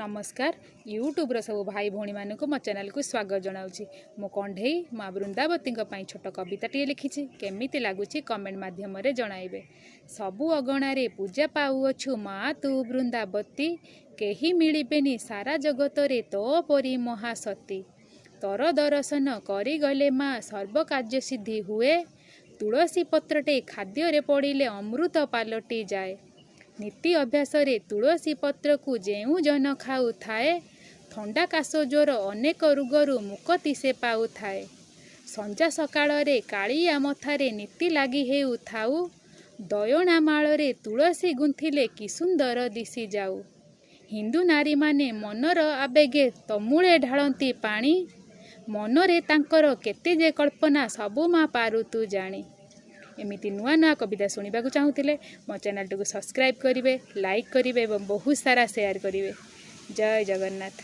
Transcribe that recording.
नमस्कार यूट्यूब सब भाई भौणी मानक मो चैनल को स्वागत जनाऊँगी। मो कंढे माँ वृंदावती छोट कविताटे लिखी केमी लगुच कमेंट मध्यम जनइबे। सबु अगणारे पूजा पाऊछु माँ तू वृंदावती, केही मिलिबेनी सारा जगतरे तो परी महासती। तोर दर्शन करिगले माँ सर्व कार्य सिद्धि हुए, तुलसी पत्रटे खाद्य पड़िले अमृत पालटी जाए। नीति अभ्यास रे तुलसी पत्र को जेउ जन खाऊ थाए, थंडा काश ज्वर अनेक रोगरु मुक्ति से पाऊ थाए। संजा सकाळ रे कालिया मथारे नीति लागी हेउ थाऊ, दयणा माळ रे तुलसी गुंथिले कि सुंदर दिसी जाऊ। हिंदू नारी माने मनर आवेगे तमूले ढाळंती पानी, मनरे तांकर केते जे कल्पना सबु मा पारु तू जानी। एमिति नुआ नुआ कविता शुणा चाहूले मो चैनल को सब्सक्राइब करेंगे, लाइक करेंगे और बहुत सारा शेयर करेंगे। जय जगन्नाथ।